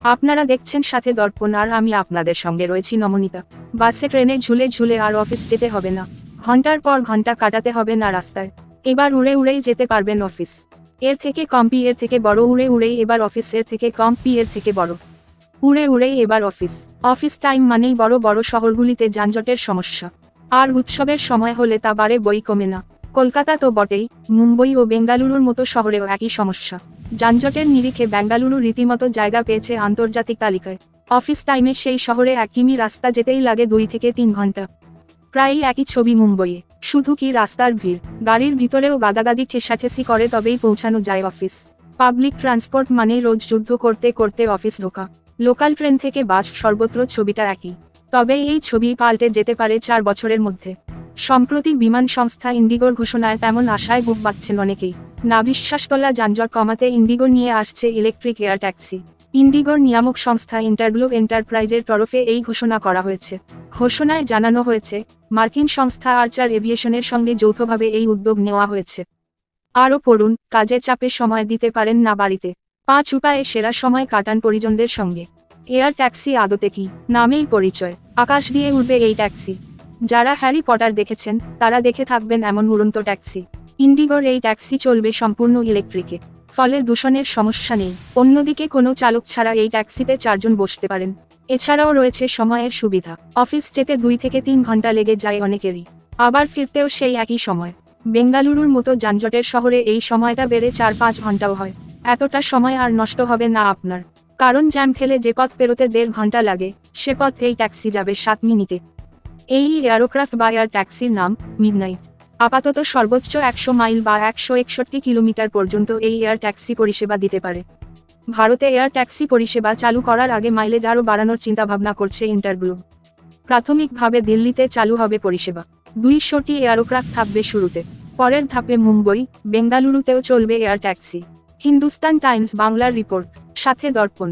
আপনারা দেখছেন সাথে দর্পণ, আর আমি আপনাদের সঙ্গে রয়েছি নমনীতা। বাসে ট্রেনে ঝুলে ঝুলে আর অফিস যেতে হবে না, ঘন্টার পর ঘন্টা কাটাতে হবে না রাস্তায়। এবার উড়ে উড়েই যেতে পারবেন অফিস। এর থেকে কম পি, এর থেকে বড়। উড়ে উড়েই এবার অফিস, এর থেকে কম পি, এর থেকে বড়। উড়ে উড়েই এবার অফিস। অফিস টাইম মানেই বড় বড় শহরগুলিতে যানজটের সমস্যা। আর উৎসবের সময় হলে তা বাড়ে, বই কমে না। কলকাতা তো বটেই, মুম্বই ও বেঙ্গালুরুর মতো শহরেও একই সমস্যা। যানজটের নিরিখে বেঙ্গালুরু রীতিমতো জায়গা পেয়েছে আন্তর্জাতিক তালিকায়। অফিস টাইমে সেই শহরে 1 কিমি রাস্তা যেতেই লাগে 2 থেকে 3 ঘন্টা। প্রায়ই একই ছবি মুম্বইয়ে, শুধু কি রাস্তার ভিড়, গাড়ির ভিতরেও গাদাগাদি ঠেসাঠেসি করে তবেই পৌঁছানো যায় অফিস। পাবলিক ট্রান্সপোর্ট মানেই রোজ যুদ্ধ করতে করতে অফিস ঢোকা। লোকাল ট্রেন থেকে বাস, সর্বত্র ছবিটা একই। তবে এই ছবি পাল্টে যেতে পারে 4 বছরের মধ্যে। সম্প্রতি বিমান সংস্থা ইন্ডিগোর ঘোষণায় তেমন আশায় বুক বাঁধছেন অনেকেই। নাভিশ্বাসতলা যানজট কমাতে ইন্ডিগো নিয়ে আসছে ইলেকট্রিক এয়ার ট্যাক্সি। ইন্ডিগোর নিয়ামক সংস্থা ইন্টারগ্লোব এন্টারপ্রাইজের তরফে এই ঘোষণা করা হয়েছে। ঘোষণায় জানানো হয়েছে, মার্কিন সংস্থা আর্চার এভিয়েশনের সঙ্গে যৌথভাবে এই উদ্যোগ নেওয়া হয়েছে। আরও পড়ুন, কাজের চাপে সময় দিতে পারেন না বাড়িতে, 5 উপায়ে সেরা সময় কাটান পরিজনদের সঙ্গে। এয়ার ট্যাক্সি আদতে কি? নামেই পরিচয়, আকাশ দিয়ে উড়বে এই ট্যাক্সি। যারা হ্যারি পটার দেখেছেন তারা দেখে থাকবেন এমন উড়ন্ত ট্যাক্সি। ইন্ডিগোর এই ট্যাক্সি চলবে সম্পূর্ণ ইলেকট্রিকে, ফলে দূষণের সমস্যা নেই। অন্যদিকে কোনো চালক ছাড়া এই ট্যাক্সিতে 4 জন বসতে পারেন। এছাড়াও রয়েছে সময়ের সুবিধা, অফিস যেতে 2 থেকে 3 ঘন্টা লেগে যায় অনেকেরই, আবার ফিরতেও সেই একই সময়। বেঙ্গালুরুর মতো যানজটের শহরে এই সময়টা বেড়ে 4-5 ঘন্টাও হয়। এতটা সময় আর নষ্ট হবে না আপনার, কারণ জ্যাম ঠেলে যে পথ পেরোতে 1.5 ঘন্টা লাগে, সে পথ এই ট্যাক্সি যাবে 7 মিনিটে। এই এয়ারোক্রাফট বা এয়ার ট্যাক্সির নাম মিডনাইট। আপাতত সর্বোচ্চ 100 মাইল বা 161 কিলোমিটার পর্যন্ত এই এয়ার ট্যাক্সি পরিষেবা দিতে পারে। ভারতে এয়ার ট্যাক্সি পরিষেবা চালু করার আগে মাইলেজ আরও বাড়ানোর চিন্তাভাবনা করছে ইন্টারগ্লোব। প্রাথমিকভাবে দিল্লিতে চালু হবে পরিষেবা। 200টি এয়ারোক্রাফট থাকবে শুরুতে, পরের ধাপে মুম্বই, বেঙ্গালুরুতেও চলবে এয়ার ট্যাক্সি। হিন্দুস্তান টাইমস বাংলার রিপোর্ট, সাথে দর্পণ।